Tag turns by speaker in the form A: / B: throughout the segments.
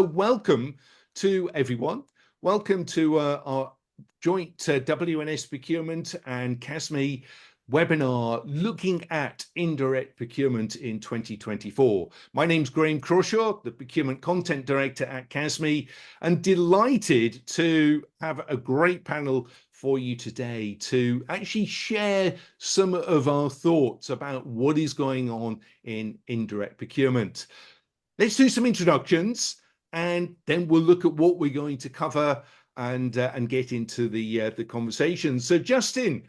A: Welcome to everyone. Welcome to our joint WNS Procurement and CASME webinar looking at indirect procurement in 2024. My name's Crawshaw, the Procurement Content Director at CASME, and delighted to have a great panel for you today to actually share some of our thoughts about what is going on in indirect procurement. Let's do some introductions, and then we'll look at what we're going to cover and get into the conversation. So Justin,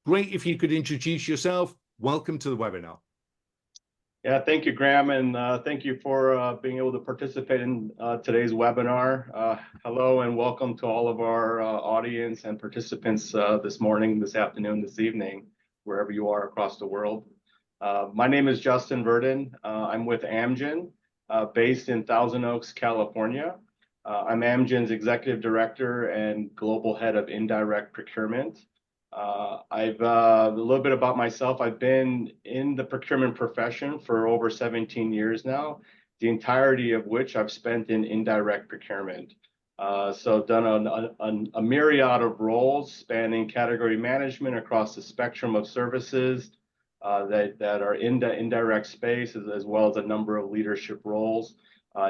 A: great if you could introduce yourself. Welcome to the webinar.
B: Yeah, thank you, Graham, and thank you for being able to participate in today's webinar. Hello and welcome to all of our audience and participants this morning, this afternoon, this evening, wherever you are across the world. My name is Justin Verdon. I'm with Amgen, based in Thousand Oaks, California. I'm Amgen's Executive Director and Global Head of Indirect Procurement. A little bit about myself. I've been in the procurement profession for over 17 years now, the entirety of which I've spent in indirect procurement. So I've done a myriad of roles spanning category management across the spectrum of services that are in the indirect space, as well as a number of leadership roles.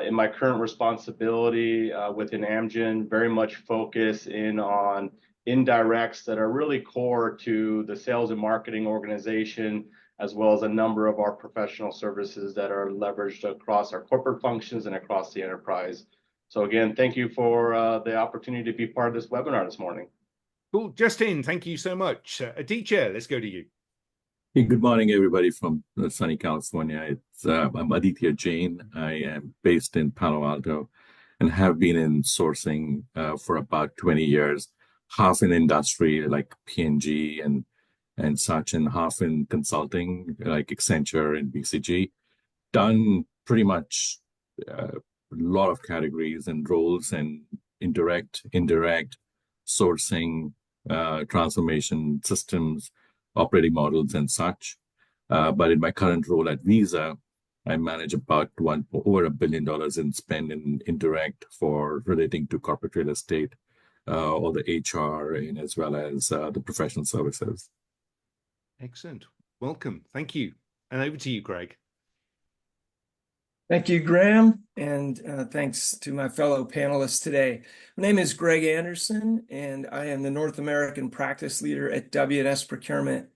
B: In my current responsibility within Amgen, very much focus in on indirects that are really core to the sales and marketing organization, as well as a number of our professional services that are leveraged across our corporate functions and across the enterprise. So again, thank you for the opportunity to be part of this webinar this morning.
A: Cool. Justin, thank you so much. Aditya, let's go to you.
C: Hey, good morning, everybody from sunny California. I'm Aditya Jain. I am based in Palo Alto and have been in sourcing for about 20 years, half in industry like P&G and such, and half in consulting like Accenture and BCG. Done pretty much a lot of categories and roles and indirect, sourcing, transformation systems, operating models and such. But in my current role at Visa, I manage about over $1 billion in spend in indirect for relating to corporate real estate, all the HR, and as well as the professional services.
A: Excellent. Welcome. Thank you. And over to you, Greg.
D: Thank you, Graham, and thanks to my fellow panelists today. My name is Greg Anderson, and I am the North American Practice Leader at WNS Procurement.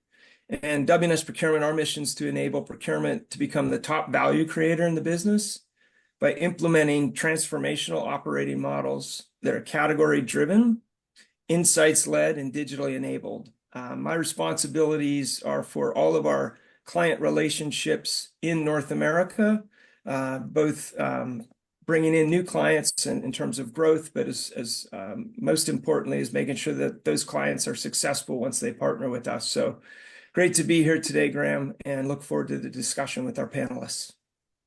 D: And WNS Procurement, our mission is to enable procurement to become the top value creator in the business by implementing transformational operating models that are category-driven, insights-led, and digitally enabled. My responsibilities are for all of our client relationships in North America, both bringing in new clients in terms of growth, but as most importantly is making sure that those clients are successful once they partner with us. So great to be here today, Graham, and look forward to the discussion with our panelists.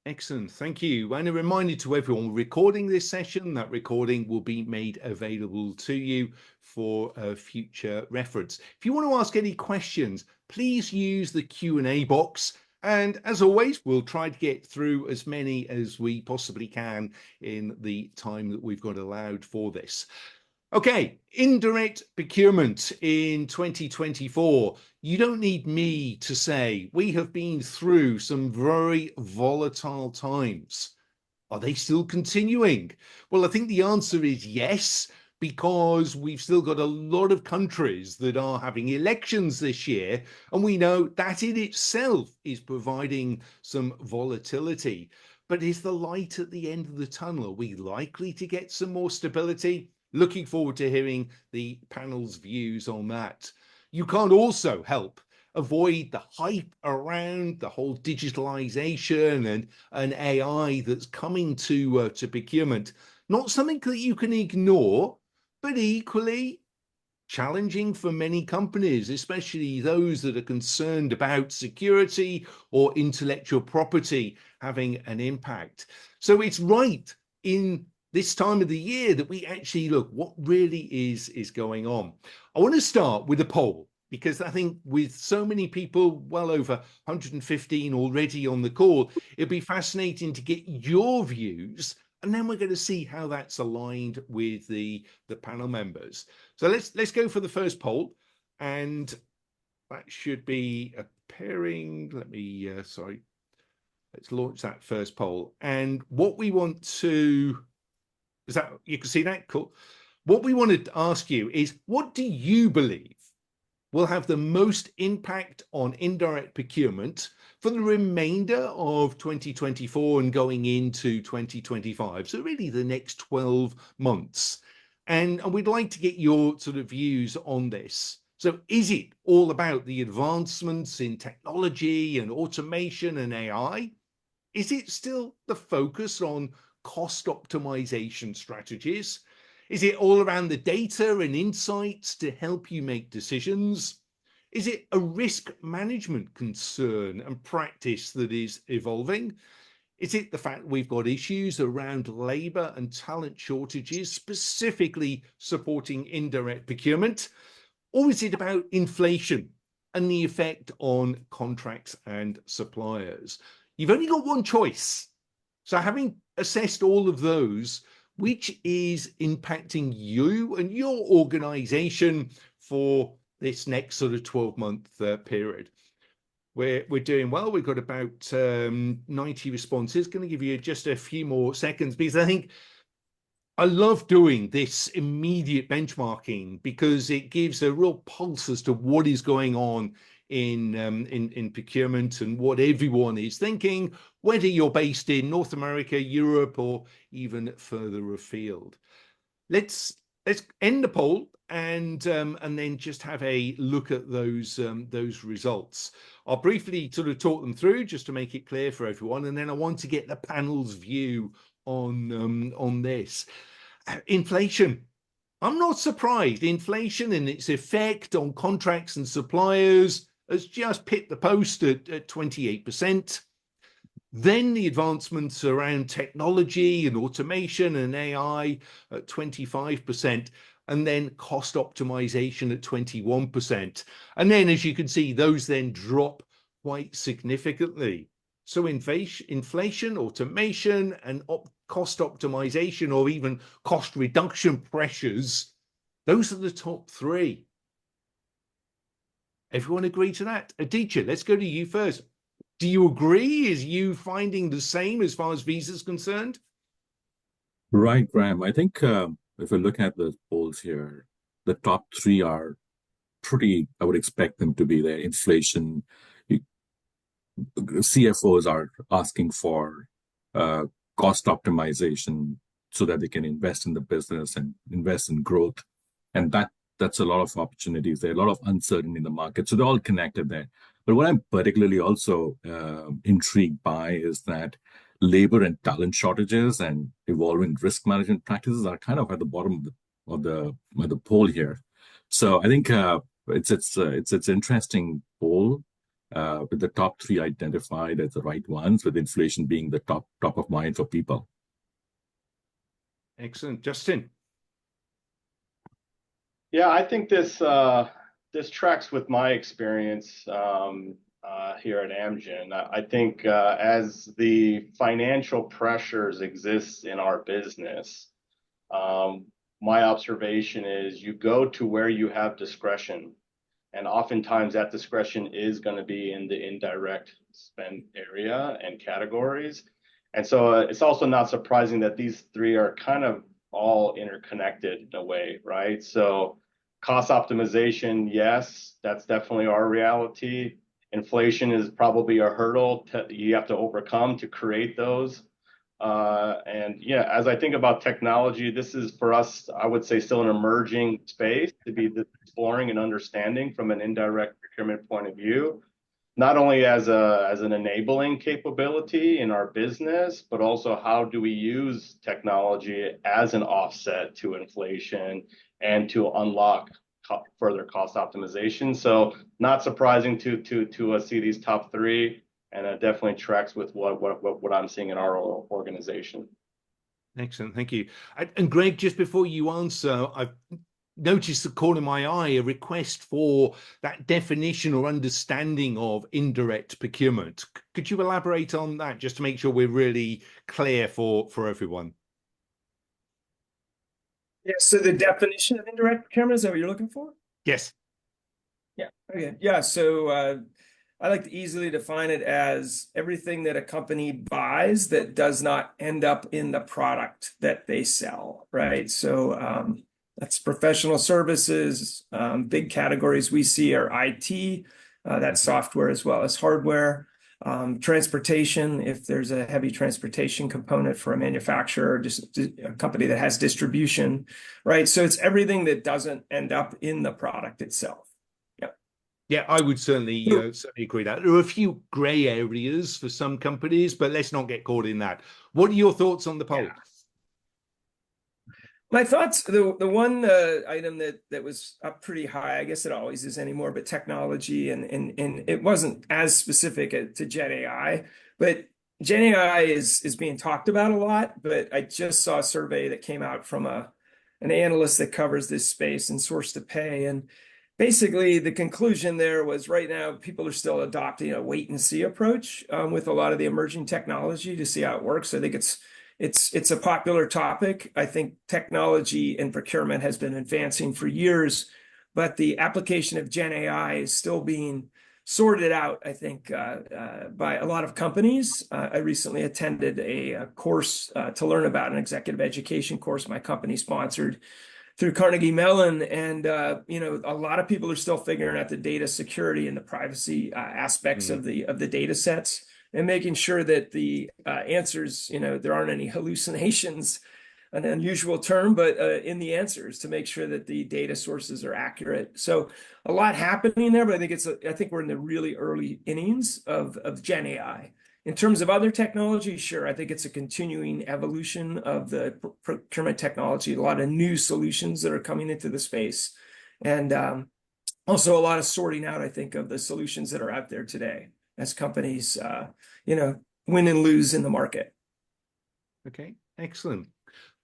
A: Excellent. Thank you. And a reminder to everyone recording this session, that recording will be made available to you for future reference. If you want to ask any questions, please use the Q&A box. And as always, we'll try to get through as many as we possibly can in the time that we've got allowed for this. Okay, indirect procurement in 2024. You don't need me to say we have been through some very volatile times. Are they still continuing? Well, I think the answer is yes, because we've still got a lot of countries that are having elections this year, and we know that in itself is providing some volatility. But is the light at the end of the tunnel? Are we likely to get some more stability? Looking forward to hearing the panel's views on that. You can't also help avoid the hype around the whole digitalization and AI that's coming to procurement. Not something that you can ignore, but equally challenging for many companies, especially those that are concerned about security or intellectual property having an impact. So it's right in this time of the year that we actually look what really is going on. I want to start with a poll, because I think with so many people, well over 115 already on the call, it'd be fascinating to get your views and then we're going to see how that's aligned with the panel members. So let's go for the first poll, and that should be appearing. Let me sorry. Let's launch that first poll. And what we want to, is that, you can see that? Cool. What we want to ask you is, what do you believe will have the most impact on indirect procurement for the remainder of 2024 and going into 2025? So really the next 12 months. And we'd like to get your sort of views on this. So is it all about the advancements in technology and automation and AI? Is it still the focus on cost optimization strategies? Is it all around the data and insights to help you make decisions? Is it a risk management concern and practice that is evolving? Is it the fact we've got issues around labor and talent shortages, specifically supporting indirect procurement? Or is it about inflation and the effect on contracts and suppliers? You've only got one choice. So having assessed all of those, which is impacting you and your organization for this next sort of 12-month period? We're doing well. We've got about 90 responses. Going to give you just a few more seconds, because I think I love doing this immediate benchmarking, because it gives a real pulse as to what is going on in procurement and what everyone is thinking, whether you're based in North America, Europe, or even further afield. Let's end the poll and then just have a look at those results. I'll briefly sort of talk them through just to make it clear for everyone, and then I want to get the panel's view on this. Inflation. I'm not surprised. Inflation and its effect on contracts and suppliers has just hit the post at 28%. Then the advancements around technology and automation and AI at 25%, and then cost optimization at 21%. And then, as you can see, those then drop quite significantly. So inflation, automation, and cost optimization, or even cost reduction pressures, those are the top three. Everyone agree to that? Aditya, let's go to you first. Do you agree? Is you finding the same as far as Visa's concerned?
C: Right, Graham. I think if we look at the polls here, the top three are pretty, I would expect them to be there. Inflation, CFOs are asking for cost optimization so that they can invest in the business and invest in growth. And that's a lot of opportunities there, a lot of uncertainty in the market. So they're all connected there. But what I'm particularly also intrigued by is that labor and talent shortages and evolving risk management practices are kind of at the bottom of the poll here. So I think it's interesting poll with the top three identified as the right ones, with inflation being the top of mind for people.
A: Excellent. Justin.
B: Yeah, I think this tracks with my experience here at Amgen. I think as the financial pressures exist in our business, my observation is you go to where you have discretion, and oftentimes that discretion is going to be in the indirect spend area and categories. And so it's also not surprising that these three are kind of all interconnected in a way, right? So cost optimization, yes, that's definitely our reality. Inflation is probably a hurdle you have to overcome to create those. And yeah, as I think about technology, this is for us, I would say, still an emerging space to be exploring and understanding from an indirect procurement point of view, not only as an enabling capability in our business, but also how do we use technology as an offset to inflation and to unlock further cost optimization. So not surprising to see these top three, and it definitely tracks with what I'm seeing in our organization.
A: Excellent, thank you. And Greg, just before you answer, I've noticed the corner of my eye a request for that definition or understanding of indirect procurement. Could you elaborate on that, just to make sure we're really clear for everyone?
D: Yeah, so the definition of indirect procurement, is that what you're looking for?
A: Yes.
D: Yeah. Okay. Yeah. So I like to easily define it as everything that a company buys that does not end up in the product that they sell, right? So that's professional services. Big categories we see are IT, that's software as well as hardware. Transportation, if there's a heavy transportation component for a manufacturer, just a company that has distribution, right? So it's everything that doesn't end up in the product itself.
A: Yeah, I would certainly certainly agree that there are a few grey areas for some companies, but let's not get caught in that. What are your thoughts on the poll?
D: Yeah. My thoughts, the one item that was up pretty high, I guess it always is anymore, but technology and it wasn't as specific to Gen AI, but Gen AI is being talked about a lot. But I just saw a survey that came out from an analyst that covers this space and Source to Pay, and basically the conclusion there was right now people are still adopting a wait and see approach with a lot of the emerging technology to see how it works. I think it's a popular topic. I think technology and procurement has been advancing for years, but the application of Gen AI is still being sorted out, I think, by a lot of companies. I recently attended a course to learn about an executive education course my company sponsored through Carnegie Mellon, and a lot of people are still figuring out the data security and the privacy aspects of the data sets, and making sure that the answers, there aren't any hallucinations, an unusual term, but in the answers to make sure that the data sources are accurate. So a lot happening there, but I think we're in the really early innings of Gen AI. In terms of other technology, sure, I think it's a continuing evolution of the procurement technology, a lot of new solutions that are coming into the space, and also a lot of sorting out, I think, of the solutions that are out there today as companies, win and lose in the market.
A: Okay, excellent.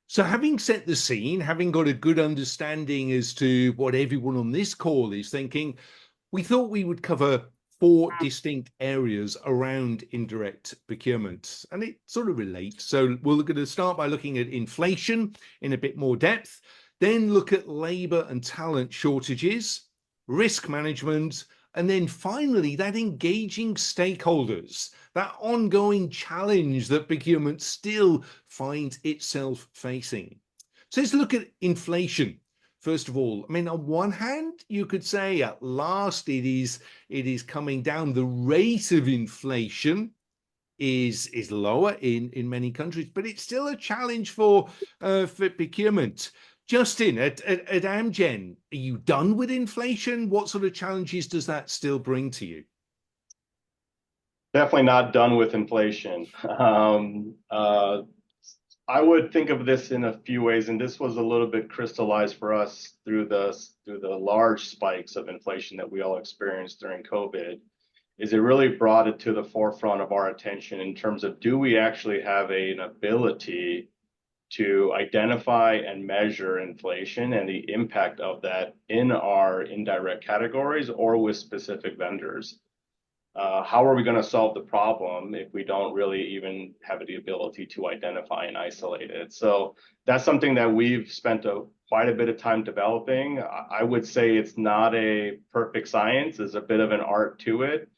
A: So having set the scene, having got a good understanding as to what everyone on this call is thinking, we thought we would cover 4 distinct areas around indirect procurement, and it sort of relates. So we're going to start by looking at inflation in a bit more depth, then look at labor and talent shortages, risk management, and then finally, that engaging stakeholders, that ongoing challenge that procurement still finds itself facing. So let's look at inflation. First of all, I mean, on one hand, you could say at last it is coming down. The rate of inflation is lower in many countries, but it's still a challenge for procurement. Justin, at Amgen, are you done with inflation? What sort of challenges does that still bring to you?
B: Definitely not done with inflation. I would think of this in a few ways, and this was a little bit crystallized for us through the large spikes of inflation that we all experienced during COVID. Is it really brought it to the forefront of our attention in terms of, do we actually have an ability to identify and measure inflation and the impact of that in our indirect categories or with specific vendors? How are we going to solve the problem if we don't really even have the ability to identify and isolate it? So that's something that we've spent quite a bit of time developing. I would say it's not a perfect science. There's a bit of an art to it.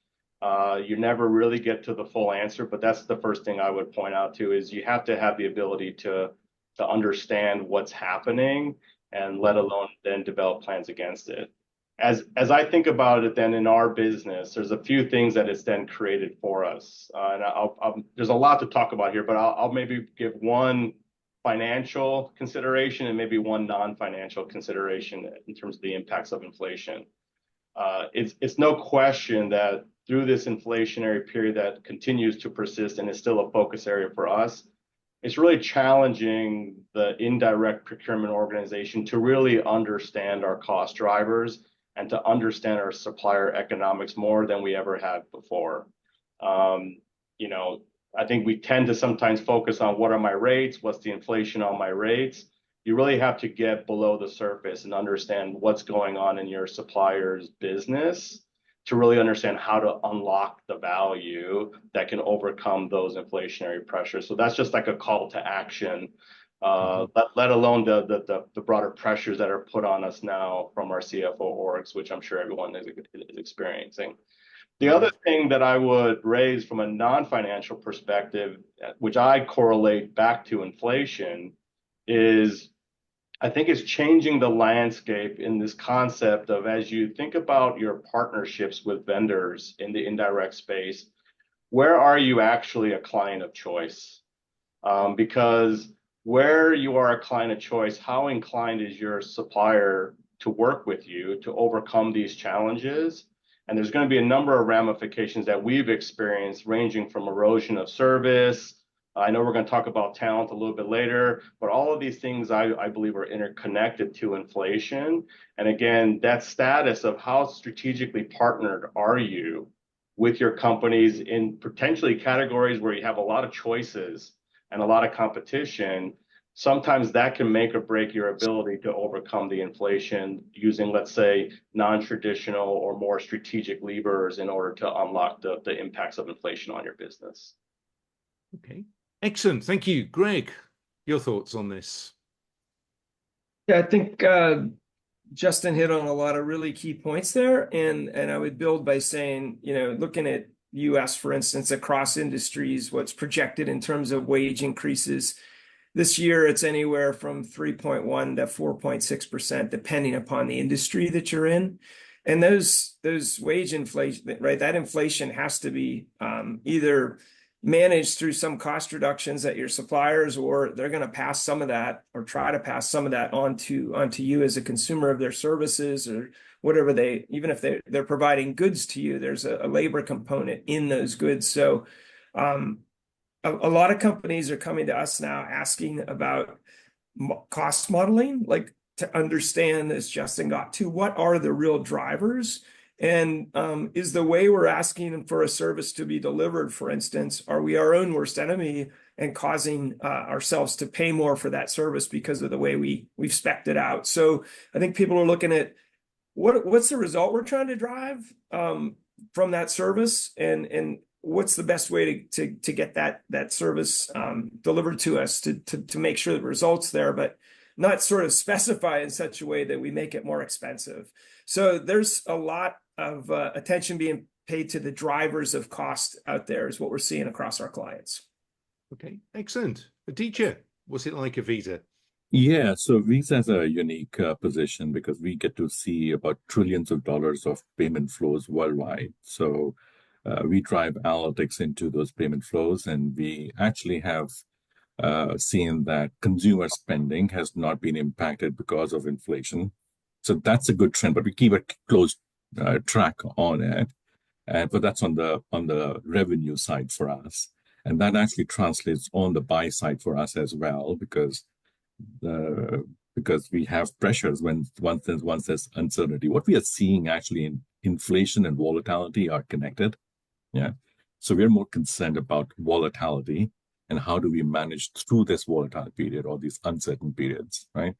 B: You never really get to the full answer, but that's the first thing I would point out to, is you have to have the ability to understand what's happening, and let alone then develop plans against it. As I think about it, then in our business, there's a few things that it's then created for us, and there's a lot to talk about here, but I'll maybe give one financial consideration and maybe one non-financial consideration in terms of the impacts of inflation. It's no question that through this inflationary period that continues to persist and is still a focus area for us, it's really challenging the indirect procurement organization to really understand our cost drivers and to understand our supplier economics more than we ever had before. I think we tend to sometimes focus on, what are my rates? What's the inflation on my rates? You really have to get below the surface and understand what's going on in your supplier's business to really understand how to unlock the value that can overcome those inflationary pressures. So that's just like a call to action let alone the broader pressures that are put on us now from our CFO orgs, which I'm sure everyone is experiencing. The other thing that I would raise from a non-financial perspective, which I correlate back to inflation, is I think it's changing the landscape in this concept of, as you think about your partnerships with vendors in the indirect space, where are you actually a client of choice? Because where you are a client of choice, how inclined is your supplier to work with you to overcome these challenges? And there's going to be a number of ramifications that we've experienced, ranging from erosion of service. I know we're going to talk about talent a little bit later, but all of these things I believe are interconnected to inflation. And again, that status of how strategically partnered are you with your companies in potentially categories where you have a lot of choices and a lot of competition, sometimes that can make or break your ability to overcome the inflation using, let's say, non-traditional or more strategic levers in order to unlock the impacts of inflation on your business.
A: Okay, excellent. Thank you. Greg, your thoughts on this?
D: Yeah, I think Justin hit on a lot of really key points there. And I would build by saying, looking at US, for instance, across industries, what's projected in terms of wage increases. This year, it's anywhere from 3.1 to 4.6%, depending upon the industry that you're in. And those wage inflation, right? That inflation has to be either managed through some cost reductions at your suppliers, or they're going to pass some of that, or try to pass some of that onto you as a consumer of their services, or whatever even if they're providing goods to you, there's a labor component in those goods. So a lot of companies are coming to us now asking about cost modeling, like to understand, as Justin got to, what are the real drivers? And is the way we're asking for a service to be delivered, for instance, are we our own worst enemy and causing ourselves to pay more for that service because of the way we've spec'd it out? So I think people are looking at what's the result we're trying to drive from that service, and what's the best way to get that service delivered to us to make sure the result's there, but not sort of specify in such a way that we make it more expensive. So there's a lot of attention being paid to the drivers of cost out there, is what we're seeing across our clients.
A: Okay, excellent. Aditya, what's it like at Visa?
C: Yeah, so Visa has a unique position because we get to see about trillions of dollars of payment flows worldwide. So we drive analytics into those payment flows, and we actually have seen that consumer spending has not been impacted because of inflation. So that's a good trend, but we keep a close track on it. But that's on the revenue side for us, and that actually translates on the buy side for us as well, because we have pressures once there's uncertainty. What we are seeing actually in inflation and volatility are connected. Yeah, so we're more concerned about volatility and how do we manage through this volatile period or these uncertain periods, right?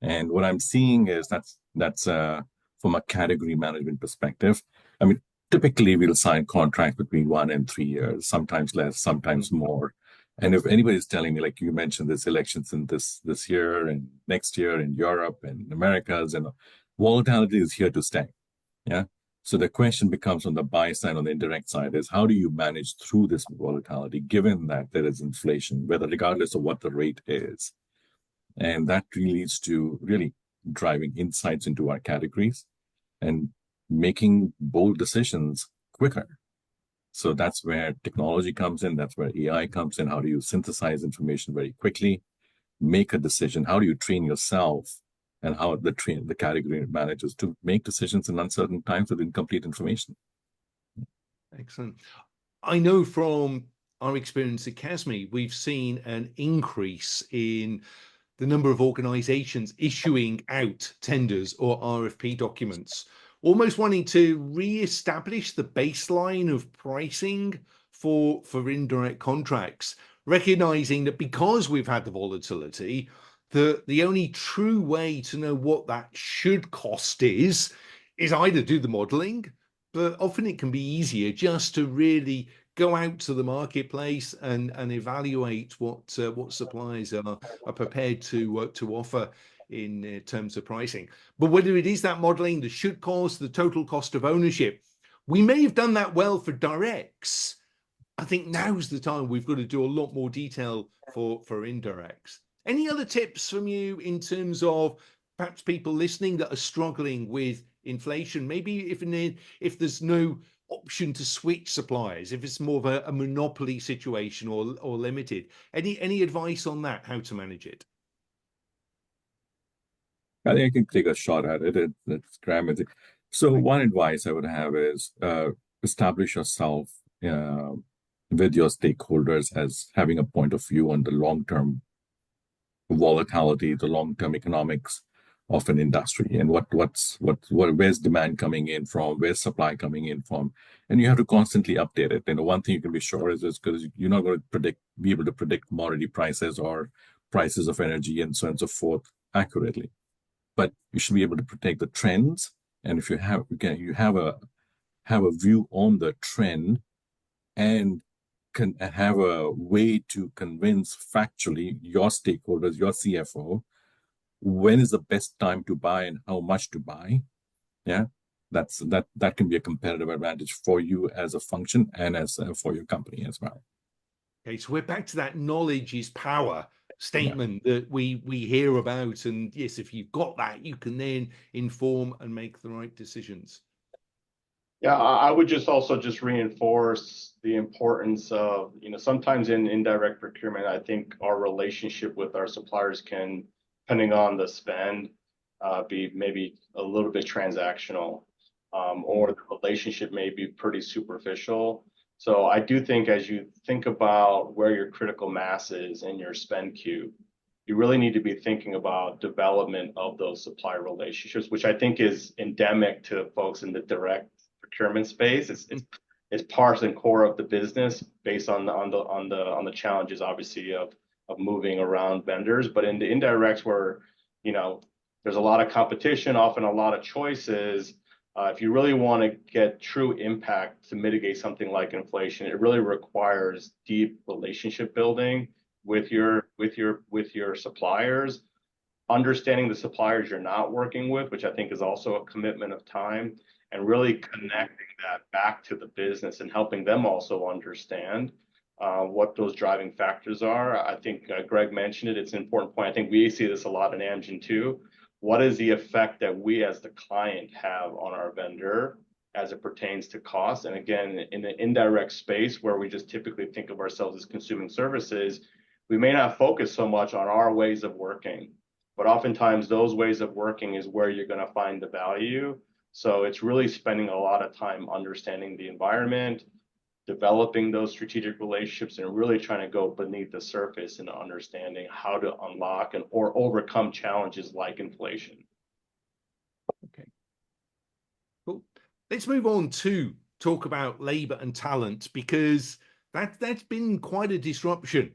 C: And what I'm seeing is that's from a category management perspective. I mean, typically we'll sign contracts between 1 and 3 years, sometimes less, sometimes more. And if anybody's telling me, like you mentioned, there's elections in this year and next year in Europe and Americas, and volatility is here to stay. Yeah. So the question becomes on the buy side, on the indirect side, is how do you manage through this volatility, given that there is inflation, whether regardless of what the rate is. And that really leads to really driving insights into our categories and making bold decisions quicker. So that's where technology comes in. That's where AI comes in. How do you synthesize information very quickly, make a decision? How do you train yourself, and how the category managers to make decisions in uncertain times with incomplete information?
A: Excellent. I know from our experience at CASME, we've seen an increase in the number of organizations issuing out tenders or RFP documents, almost wanting to re-establish the baseline of pricing for indirect contracts, recognizing that because we've had the volatility, the only true way to know what that should cost is either do the modeling, but often it can be easier just to really go out to the marketplace and evaluate what suppliers are prepared to offer in terms of pricing. But whether it is that modeling, the should cost, the total cost of ownership, we may have done that well for directs. I think now's the time we've got to do a lot more detail for indirects. Any other tips from you in terms of perhaps people listening that are struggling with inflation? Maybe if there's no option to switch suppliers, if it's more of a monopoly situation or limited. Any advice on that, how to manage it?
C: I think I can take a shot at it. It's grammar. So one advice I would have is establish yourself with your stakeholders as having a point of view on the long-term volatility, the long-term economics of an industry, and where's demand coming in from, where's supply coming in from, and you have to constantly update it. And one thing you can be sure is because you're not going to be able to predict commodity prices or prices of energy and so on and so forth accurately, but you should be able to predict the trends. And if you have a view on the trend and can have a way to convince factually your stakeholders, your CFO, when is the best time to buy and how much to buy. Yeah, that can be a competitive advantage for you as a function and as for your company as well.
A: Okay, so we're back to that knowledge is power statement that we hear about, and yes, if you've got that, you can then inform and make the right decisions.
B: Yeah, I would just also just reinforce the importance of, sometimes in indirect procurement, I think our relationship with our suppliers can, depending on the spend, be maybe a little bit transactional, or the relationship may be pretty superficial. So I do think as you think about where your critical mass is in your spend queue, you really need to be thinking about development of those supplier relationships, which I think is endemic to folks in the direct procurement space. It's part and core of the business based on the challenges, obviously, of moving around vendors. But in the indirects where, there's a lot of competition, often a lot of choices, if you really want to get true impact to mitigate something like inflation, it really requires deep relationship building with your suppliers, understanding the suppliers you're not working with, which I think is also a commitment of time, and really connecting that back to the business and helping them also understand what those driving factors are. I think Greg mentioned it. It's an important point. I think we see this a lot in Amgen too. What is the effect that we as the client have on our vendor as it pertains to cost? And again, in the indirect space where we just typically think of ourselves as consuming services, we may not focus so much on our ways of working, but oftentimes those ways of working is where you're going to find the value. So it's really spending a lot of time understanding the environment, developing those strategic relationships, and really trying to go beneath the surface and understanding how to unlock or overcome challenges like inflation.
A: Okay, cool. Let's move on to talk about labor and talent, because that's been quite a disruption.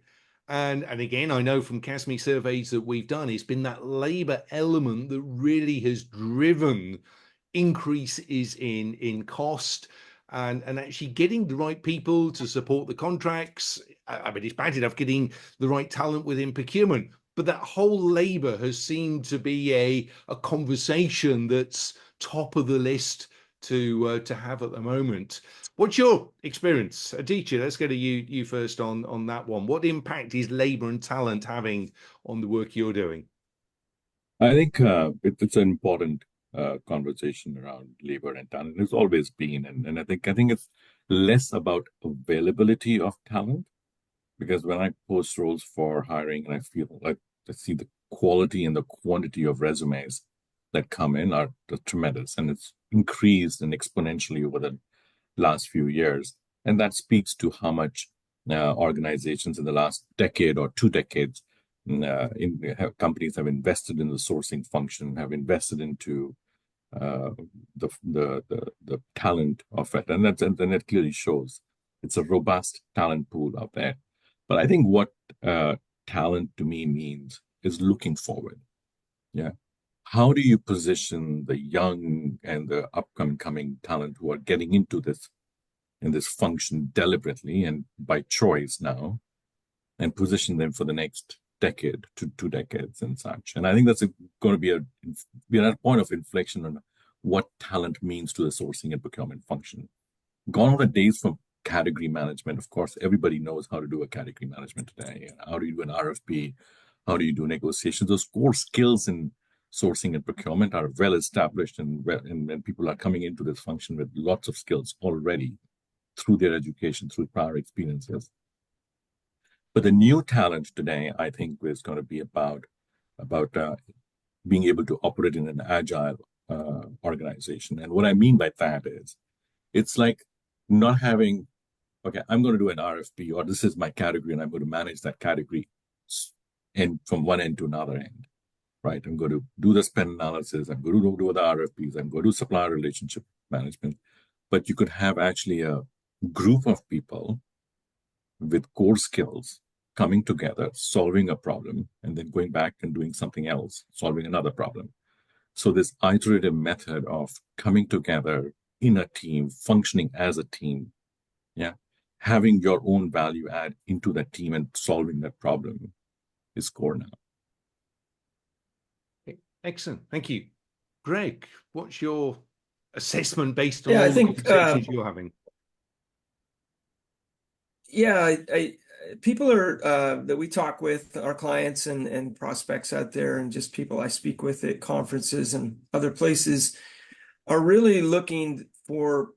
A: And again, I know from CASME surveys that we've done, it's been that labor element that really has driven increases in cost and actually getting the right people to support the contracts. I mean, it's bad enough getting the right talent within procurement, but that whole labor has seemed to be a conversation that's top of the list to have at the moment. What's your experience, Aditya? Let's go to you first on that one. What impact is labor and talent having on the work you're doing?
C: I think it's an important conversation around labor and talent. It's always been, and I think it's less about availability of talent, because when I post roles for hiring, and I feel like I see the quality and the quantity of resumes that come in are tremendous, and it's increased and exponentially over the last few years, and that speaks to how much organizations in the last decade or 2 decades companies have invested in the sourcing function, have invested into the talent of it, and that clearly shows it's a robust talent pool out there. But I think what talent to me means is looking forward. Yeah, how do you position the young and the upcoming talent who are getting into this in this function deliberately and by choice now, and position them for the next decade to 2 decades and such. And I think that's going to be we're at a point of inflection on what talent means to the sourcing and procurement function. Gone are the days from category management. Of course, everybody knows how to do a category management today. How do you do an RFP? How do you do negotiations? Those core skills in sourcing and procurement are well established, and people are coming into this function with lots of skills already through their education, through prior experiences. But the new talent today, I think, is going to be about being able to operate in an agile organization. And what I mean by that is, it's like not having, okay, I'm going to do an RFP, or this is my category, and I'm going to manage that category and from one end to another end, right? I'm going to do the spend analysis. I'm going to do the RFPs. I'm going to do supplier relationship management. But you could have actually a group of people with core skills coming together, solving a problem, and then going back and doing something else, solving another problem. So this iterative method of coming together in a team, functioning as a team, having your own value add into that team and solving that problem is core now.
A: Excellent. Thank you. Greg, what's your assessment based on
D: Yeah,
A: all
D: I
A: the
D: think
A: conversations you're having?
D: Yeah, people are that we talk with, our clients and prospects out there, and just people I speak with at conferences and other places, are really looking for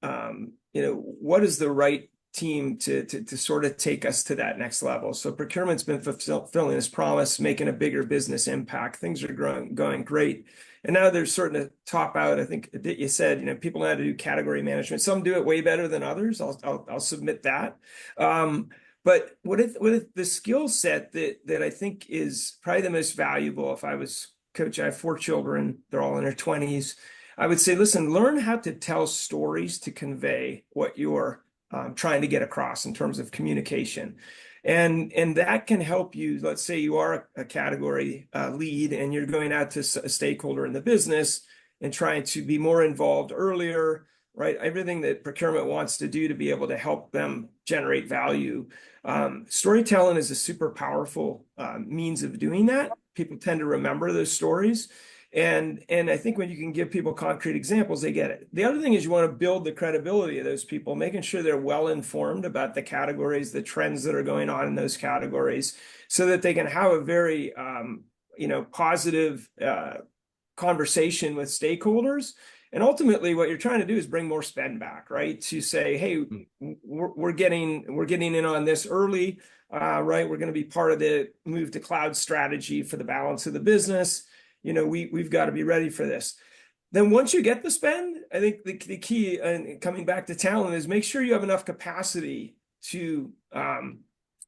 D: what is the right team to sort of take us to that next level. So procurement's been fulfilling its promise, making a bigger business impact. Things are going great. And now they're starting to top out. I think that you said, people know how to do category management. Some do it way better than others. I'll submit that. But what if the skill set that I think is probably the most valuable, if I was coach, I have 4 children, they're all in their 20s. I would say, listen, learn how to tell stories to convey what you're trying to get across in terms of communication. And that can help you. Let's say you are a category lead and you're going out to a stakeholder in the business and trying to be more involved earlier, right? Everything that procurement wants to do to be able to help them generate value. Storytelling is a super powerful means of doing that. People tend to remember those stories. And I think when you can give people concrete examples, they get it. The other thing is you want to build the credibility of those people, making sure they're well informed about the categories, the trends that are going on in those categories, so that they can have a very positive conversation with stakeholders. And ultimately, what you're trying to do is bring more spend back, right? To say, hey, we're getting in on this early, right? We're going to be part of the move to cloud strategy for the balance of the business. We've got to be ready for this. Then once you get the spend, I think the key, and coming back to talent, is make sure you have enough capacity to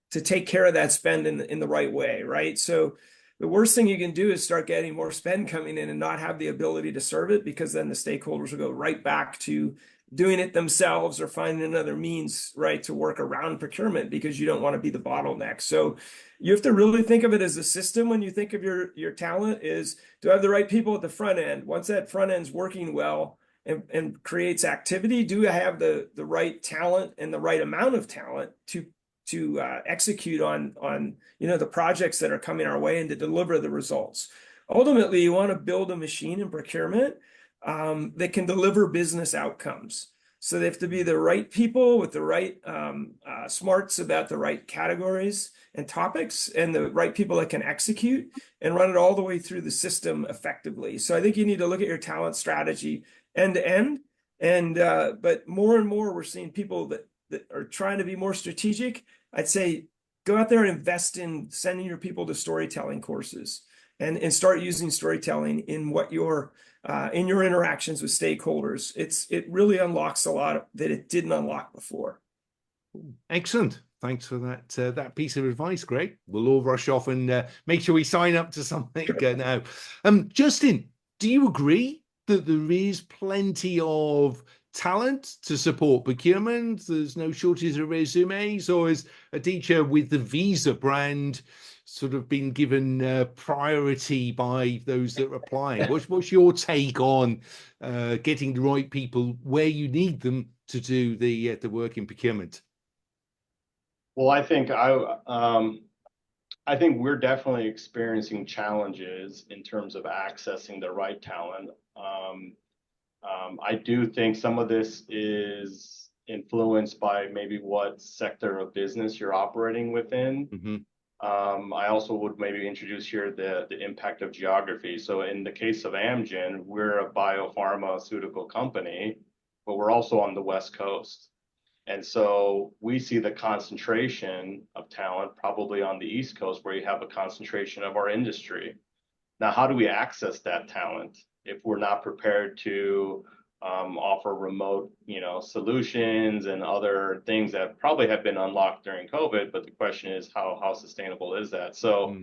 D: take care of that spend in the right way, right? So the worst thing you can do is start getting more spend coming in and not have the ability to serve it, because then the stakeholders will go right back to doing it themselves or finding another means, right, to work around procurement, because you don't want to be the bottleneck. So you have to really think of it as a system when you think of your talent. Is to have the right people at the front end. Once that front end's working well and creates activity, do I have the right talent and the right amount of talent to execute on the projects that are coming our way and to deliver the results. Ultimately, you want to build a machine in procurement that can deliver business outcomes. So they have to be the right people with the right smarts about the right categories and topics, and the right people that can execute and run it all the way through the system effectively. So I think you need to look at your talent strategy end to end. And but more and more, we're seeing people that are trying to be more strategic. I'd say go out there and invest in sending your people to storytelling courses, and start using storytelling in what your in your interactions with stakeholders. It really unlocks a lot that it didn't unlock before.
A: Excellent. Thanks for that piece of advice, Greg. We'll all rush off and make sure we sign up to something now. Justin, do you agree that there is plenty of talent to support procurement? There's no shortage of resumes, or is a teacher with the Visa brand sort of been given priority by those that are applying? What's your take on getting the right people where you need them to do the work in procurement?
B: Well, I think we're definitely experiencing challenges in terms of accessing the right talent. I do think some of this is influenced by maybe what sector of business you're operating within.
A: Mm-hmm.
B: I also would maybe introduce here the impact of geography. So in the case of Amgen, we're a biopharmaceutical company, but we're also on the West Coast. And so we see the concentration of talent probably on the East Coast, where you have a concentration of our industry. Now, how do we access that talent if we're not prepared to offer remote, solutions and other things that probably have been unlocked during COVID? But the question is, how sustainable is that? So,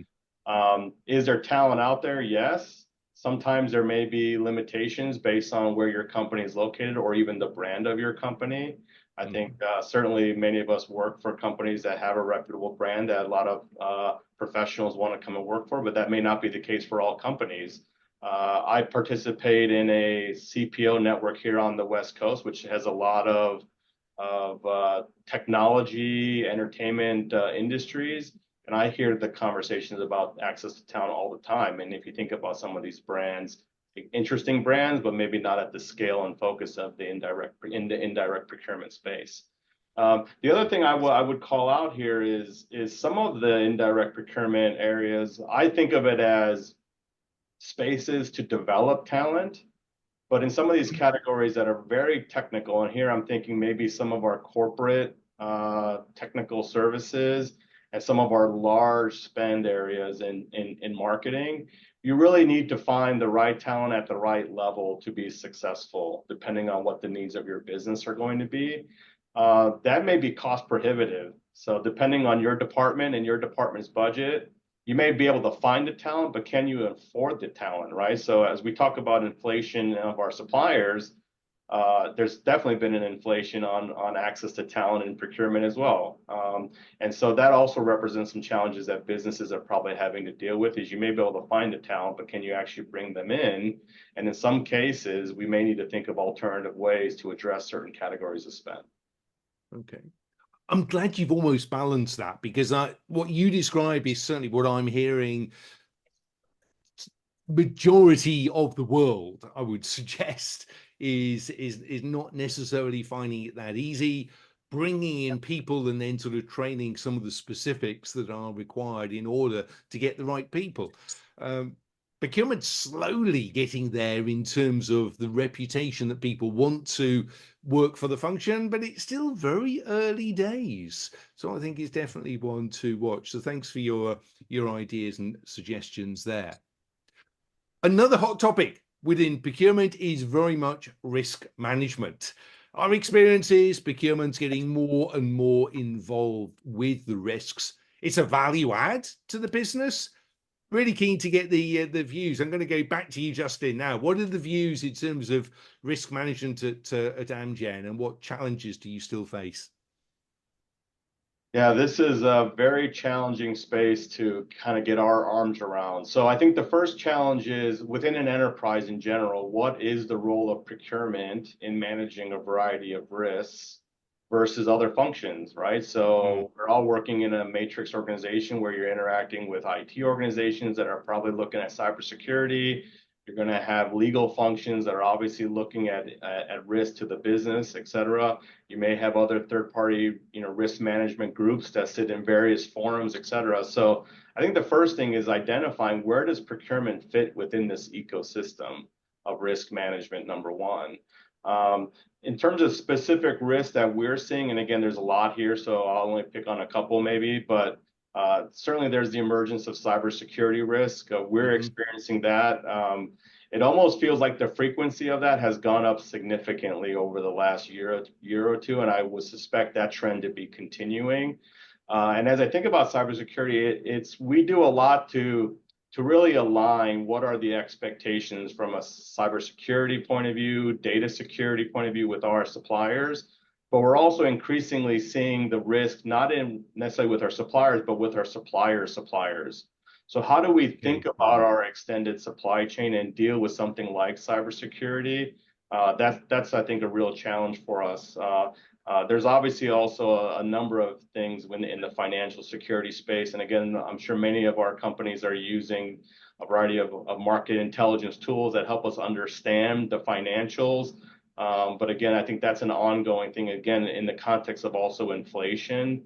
B: is there talent out there? Yes. Sometimes there may be limitations based on where your company is located or even the brand of your company. I think certainly many of us work for companies that have a reputable brand that a lot of professionals want to come and work for, but that may not be the case for all companies. I participate in a CPO network here on the West Coast, which has a lot of technology, entertainment industries. And I hear the conversations about access to talent all the time. And if you think about some of these brands, interesting brands, but maybe not at the scale and focus of the indirect procurement space. The other thing I would call out here is some of the indirect procurement areas. I think of it as spaces to develop talent, but in some of these categories that are very technical, and here I'm thinking maybe some of our corporate technical services and some of our large spend areas in marketing, you really need to find the right talent at the right level to be successful, depending on what the needs of your business are going to be. That may be cost prohibitive. So depending on your department and your department's budget, you may be able to find the talent, but can you afford the talent, right? So as we talk about inflation of our suppliers, there's definitely been an inflation on access to talent and procurement as well. And so that also represents some challenges that businesses are probably having to deal with. Is you may be able to find the talent, but can you actually bring them in? And in some cases, we may need to think of alternative ways to address certain categories of spend.
A: Okay. I'm glad you've almost balanced that, because what you describe is certainly what I'm hearing. Majority of the world, I would suggest, is not necessarily finding it that easy, bringing in people and then sort of training some of the specifics that are required in order to get the right people. Procurement's slowly getting there in terms of the reputation that people want to work for the function, but it's still very early days. So I think it's definitely one to watch. So thanks for your ideas and suggestions there. Another hot topic within procurement is very much risk management. Our experience is procurement's getting more and more involved with the risks. It's a value add to the business. Really keen to get the views. I'm going to go back to you, Justin, now. What are the views in terms of risk management at Amgen, and what challenges do you still face?
B: Yeah, this is a very challenging space to kind of get our arms around. So I think the first challenge is within an enterprise in general, what is the role of procurement in managing a variety of risks versus other functions, right? So we're all working in a matrix organization where you're interacting with IT organizations that are probably looking at cybersecurity. You're going to have legal functions that are obviously looking at risk to the business, et cetera. You may have other third-party, risk management groups that sit in various forums, et cetera. So I think the first thing is identifying where does procurement fit within this ecosystem of risk management, number one. In terms of specific risks that we're seeing, and again, there's a lot here, so I'll only pick on a couple maybe, but certainly there's the emergence of cybersecurity risk. We're experiencing that. It almost feels like the frequency of that has gone up significantly over the last year or two, and I would suspect that trend to be continuing. And as I think about cybersecurity, we do a lot to really align what are the expectations from a cybersecurity point of view, data security point of view with our suppliers. But we're also increasingly seeing the risk not necessarily with our suppliers, but with our suppliers. So how do we think about our extended supply chain and deal with something like cybersecurity? That's I think a real challenge for us. There's obviously also a number of things in the financial security space, and again, I'm sure many of our companies are using a variety of market intelligence tools that help us understand the financials. But again, I think that's an ongoing thing. Again, in the context of also inflation,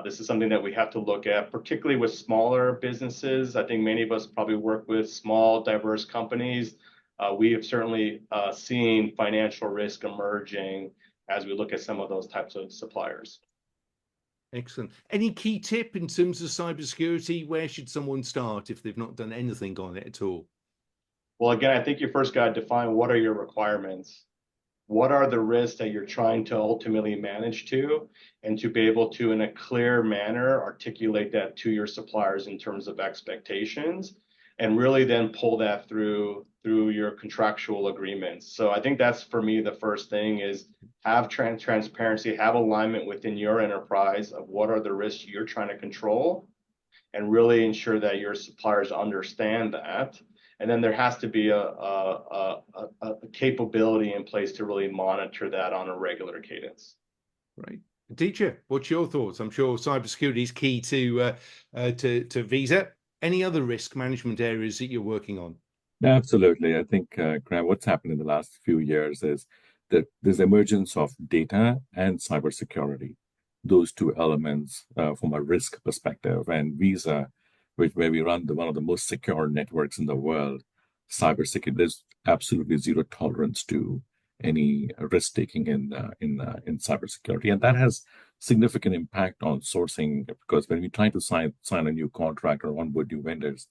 B: this is something that we have to look at, particularly with smaller businesses. I think many of us probably work with small, diverse companies. We have certainly seen financial risk emerging as we look at some of those types of suppliers.
A: Excellent. Any key tip in terms of cybersecurity? Where should someone start if they've not done anything on it at all?
B: Well, again, I think you first got to define what are your requirements. What are the risks that you're trying to ultimately manage to, and to be able to, in a clear manner, articulate that to your suppliers in terms of expectations, and really then pull that through your contractual agreements. So I think that's, for me, the first thing is have transparency, have alignment within your enterprise of what are the risks you're trying to control, and really ensure that your suppliers understand that. And then there has to be a capability in place to really monitor that on a regular cadence.
A: Right. Teacher, what's your thoughts? I'm sure cybersecurity is key to Visa. Any other risk management areas that you're working on?
C: Absolutely. I think, Graham, what's happened in the last few years is that there's emergence of data and cybersecurity, those two elements from a risk perspective. And Visa, where we run one of the most secure networks in the world, cybersecurity, there's absolutely zero tolerance to any risk taking in cybersecurity, and that has significant impact on sourcing, because when we try to sign a new contract or onboard new vendors,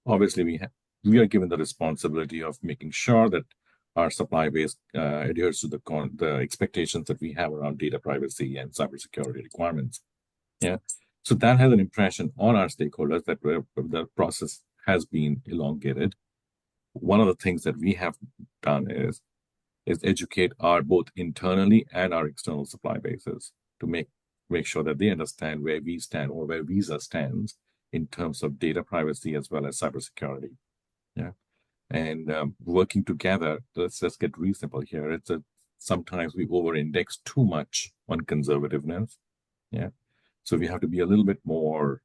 C: obviously we are given the responsibility of making sure that our supply base adheres to the expectations that we have around data privacy and cybersecurity requirements. Yeah, so that has an impression on our stakeholders that the process has been elongated. One of the things that we have done is educate our both internally and our external supply bases to make sure that they understand where we stand, or where Visa stands in terms of data privacy as well as cybersecurity. Yeah, and working together. Let's just get reasonable here. Sometimes we over-index too much on conservativeness. Yeah, so we have to be a little bit more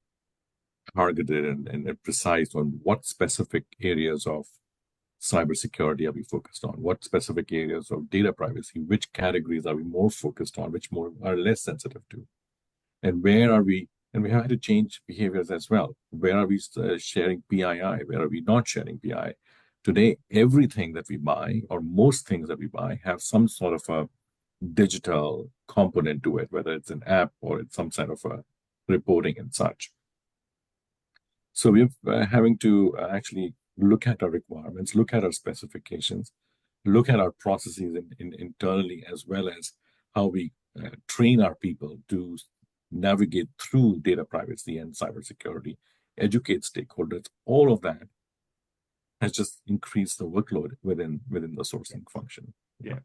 C: targeted and precise on what specific areas of cybersecurity are we focused on, what specific areas of data privacy, which categories are we more focused on, which more are less sensitive to, and where are we. And we have had to change behaviors as well. Where are we sharing PII? Where are we not sharing PII? Today, everything that we buy, or most things that we buy, have some sort of a digital component to it, whether it's an app or it's some sort of a reporting and such. So we're having to actually look at our requirements, look at our specifications, look at our processes internally, as well as how we train our people to navigate through data privacy and cybersecurity, educate stakeholders. All of that has just increased the workload within the sourcing function.
A: Yeah.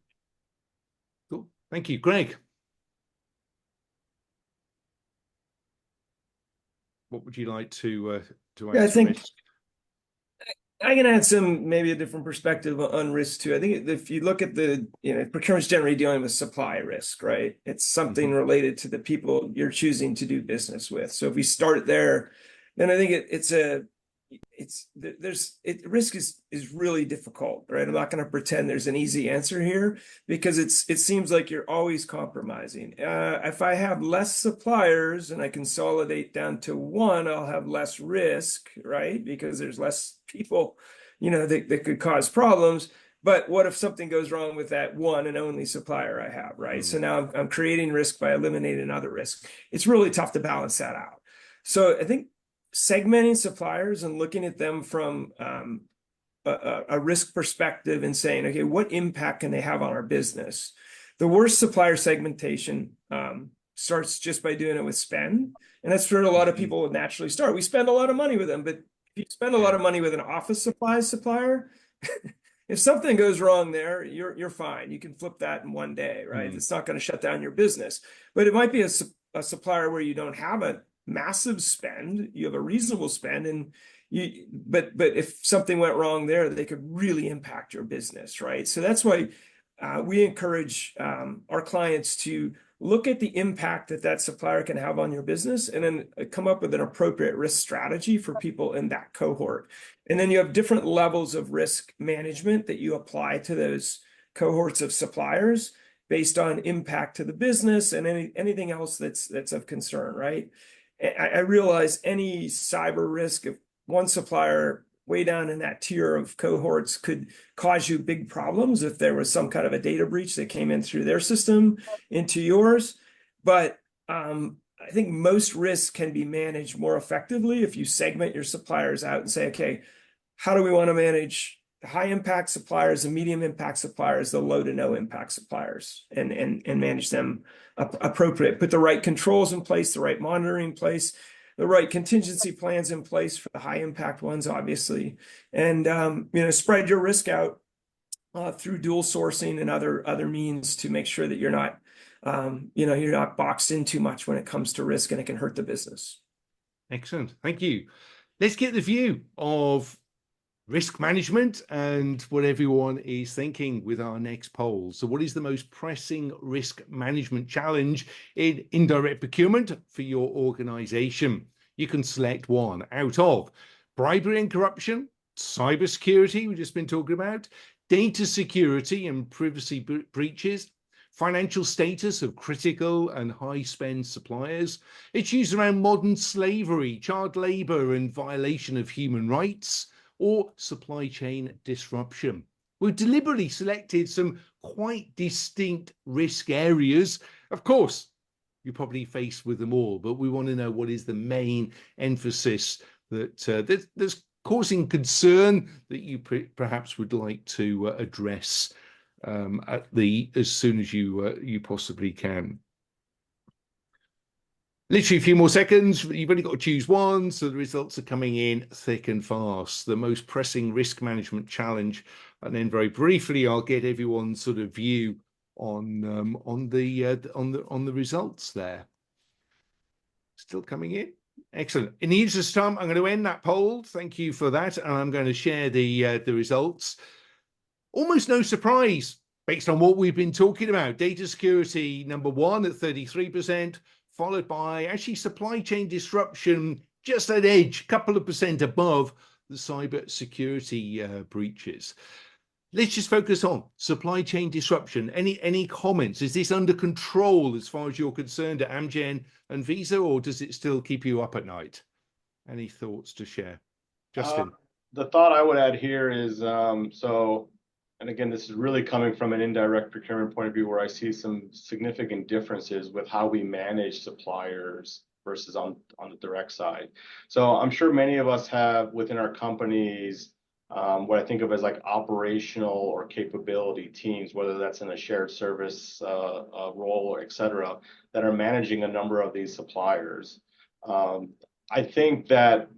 A: Cool. Thank you, Greg. What would you like to add?
D: Yeah, I think I can add maybe a different perspective on risk too. I think if you look at procurement's generally dealing with supply risk, right? It's something related to the people you're choosing to do business with. So if we start there, then I think risk is really difficult, right? I'm not going to pretend there's an easy answer here, because it seems like you're always compromising. If I have less suppliers and I consolidate down to one, I'll have less risk, right? Because there's less people, that could cause problems. But what if something goes wrong with that one and only supplier I have, right? So now I'm creating risk by eliminating other risk. It's really tough to balance that out. So I think segmenting suppliers and looking at them from a risk perspective and saying, okay, what impact can they have on our business? The worst supplier segmentation starts just by doing it with spend. And that's where a lot of people would naturally start. We spend a lot of money with them, but if you spend a lot of money with an office supplies supplier, if something goes wrong there, you're fine. You can flip that in one day, right? It's not going to shut down your business. But it might be a supplier where you don't have a massive spend, you have a reasonable spend, but if something went wrong there, they could really impact your business, right? So that's why we encourage our clients to look at the impact that that supplier can have on your business, and then come up with an appropriate risk strategy for people in that cohort. And then you have different levels of risk management that you apply to those cohorts of suppliers based on impact to the business and anything else that's of concern, right? I realize any cyber risk of one supplier way down in that tier of cohorts could cause you big problems if there was some kind of a data breach that came in through their system into yours. But I think most risks can be managed more effectively if you segment your suppliers out and say, okay, how do we want to manage the high impact suppliers, the medium impact suppliers, the low to no impact suppliers, and manage them appropriate. Put the right controls in place, the right monitoring in place, the right contingency plans in place for the high impact ones, obviously, and spread your risk out through dual sourcing and other means to make sure that you're not boxed in too much when it comes to risk, and it can hurt the business.
A: Excellent, thank you. Let's get the view of risk management and what everyone is thinking with our next poll. So what is the most pressing risk management challenge in indirect procurement for your organization? You can select one out of bribery and corruption, cybersecurity, we've just been talking about, data security and privacy breaches, financial status of critical and high spend suppliers, issues around modern slavery, child labor and violation of human rights, or supply chain disruption. We've deliberately selected some quite distinct risk areas. Of course, you're probably faced with them all, but we want to know what is the main emphasis that's causing concern that you perhaps would like to address as soon as you possibly can. Literally a few more seconds. You've only got to choose one, so the results are coming in thick and fast. The most pressing risk management challenge, and then very briefly, I'll get everyone's sort of view on the results there. Still coming in. Excellent. In the interest of time, I'm going to end that poll. Thank you for that, and I'm going to share the results. Almost no surprise based on what we've been talking about. Data security number one at 33%. Followed by actually supply chain disruption, just at edge, a couple of percent above the cyber security breaches. Let's just focus on supply chain disruption. Any comments? Is this under control as far as you're concerned at Amgen and Visa, or does it still keep you up at night? Any thoughts to share? Justin?
B: The thought I would add here is, and again, this is really coming from an indirect procurement point of view where I see some significant differences with how we manage suppliers versus on the direct side. So I'm sure many of us have within our companies what I think of as like operational or capability teams, whether that's in a shared service role, or et cetera, that are managing a number of these suppliers. I think that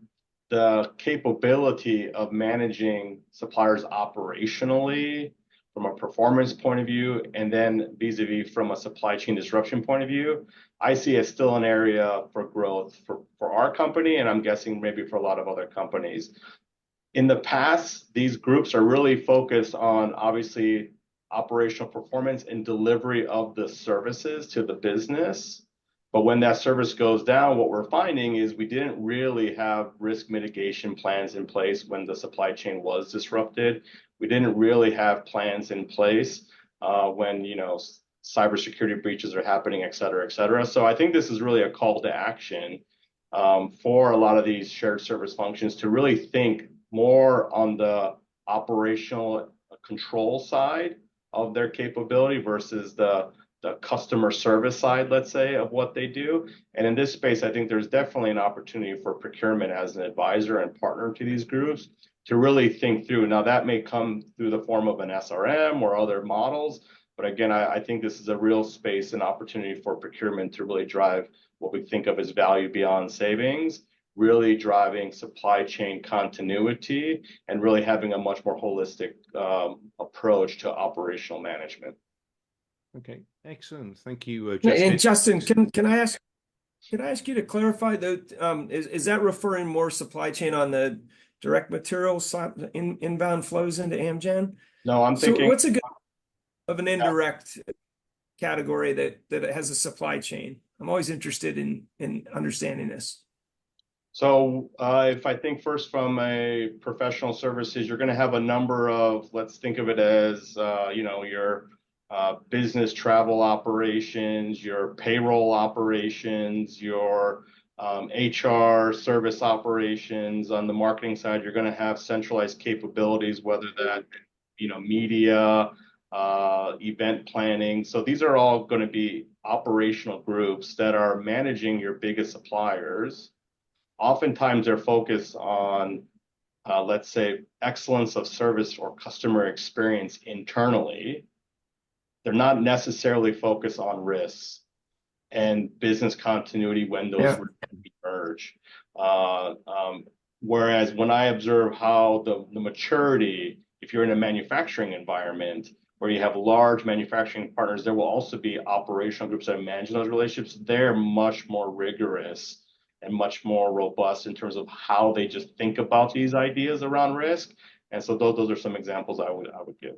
B: the capability of managing suppliers operationally from a performance point of view, and then vis-a-vis from a supply chain disruption point of view, I see as still an area for growth for our company, and I'm guessing maybe for a lot of other companies. In the past, these groups are really focused on obviously operational performance and delivery of the services to the business. But when that service goes down, what we're finding is we didn't really have risk mitigation plans in place when the supply chain was disrupted. We didn't really have plans in place when cybersecurity breaches are happening, et cetera, et cetera. So I think this is really a call to action for a lot of these shared service functions to really think more on the operational control side of their capability versus the customer service side, let's say, of what they do. And in this space, I think there's definitely an opportunity for procurement as an advisor and partner to these groups to really think through. Now, that may come through the form of an SRM or other models, but again, I think this is a real space and opportunity for procurement to really drive what we think of as value beyond savings, really driving supply chain continuity, and really having a much more holistic approach to operational management.
A: Okay, excellent. Thank you, Justin.
D: And Justin, can I ask you to clarify that? Is that referring more supply chain on the direct materials side, inbound flows into Amgen?
B: No, I'm thinking.
D: So what's a good? of an indirect category that has a supply chain? I'm always interested in understanding this.
B: So if I think first from a professional services, you're going to have a number of, let's think of it as, your business travel operations, your payroll operations, your HR service operations. On the marketing side, you're going to have centralized capabilities, whether that, media, event planning. So these are all going to be operational groups that are managing your biggest suppliers. Oftentimes they're focused on, let's say, excellence of service or customer experience internally. They're not necessarily focused on risks and business continuity when those emerge. Whereas when I observe how the maturity, if you're in a manufacturing environment where you have large manufacturing partners, there will also be operational groups that manage those relationships. They're much more rigorous and much more robust in terms of how they just think about these ideas around risk. And so those are some examples I would give.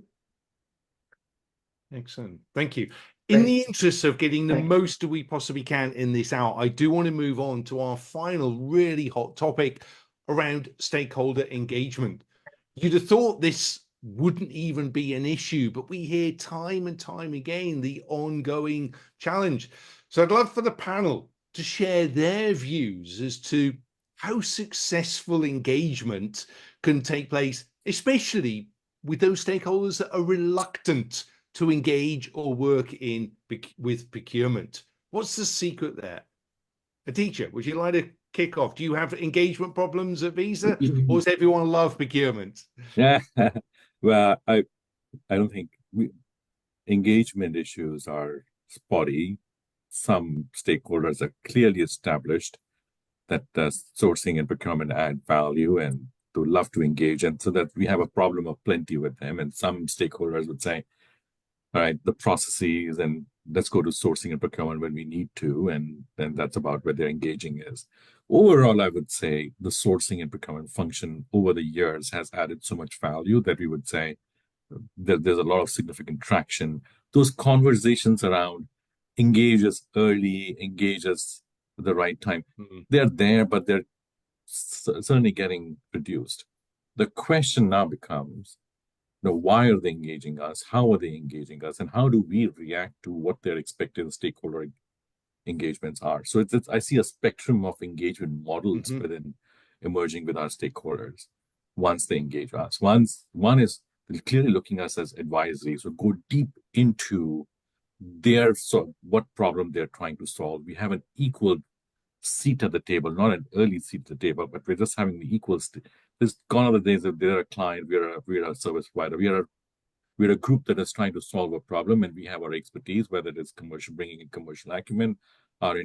A: Excellent. Thank you. In the interest of getting the most that we possibly can in this hour, I do want to move on to our final really hot topic around stakeholder engagement. You'd have thought this wouldn't even be an issue, but we hear time and time again the ongoing challenge. So I'd love for the panel to share their views as to how successful engagement can take place, especially with those stakeholders that are reluctant to engage or work with procurement. What's the secret there? Aditya, would you like to kick off? Do you have engagement problems at Visa, or does everyone love procurement?
C: Yeah, well, I don't think engagement issues are spotty. Some stakeholders are clearly established that sourcing and procurement add value and to love to engage, and so that we have a problem of plenty with them. And some stakeholders would say, all right, the processes, and let's go to sourcing and procurement when we need to, and then that's about where their engaging is. Overall, I would say the sourcing and procurement function over the years has added so much value that we would say that there's a lot of significant traction. Those conversations around engage us early, engage us at the right time, they're there, but they're certainly getting reduced. The question now becomes, why are they engaging us? How are they engaging us? And how do we react to what their expected stakeholder engagements are? So I see a spectrum of engagement models within emerging with our stakeholders once they engage us. One is clearly looking at us as advisory, so go deep into what problem they're trying to solve. We have an equal seat at the table, not an early seat at the table, but we're just having the equal. There's gone are the days that they're a client, we're a service provider, we're a group that is trying to solve a problem, and we have our expertise, whether it is commercial, bringing in commercial acumen, our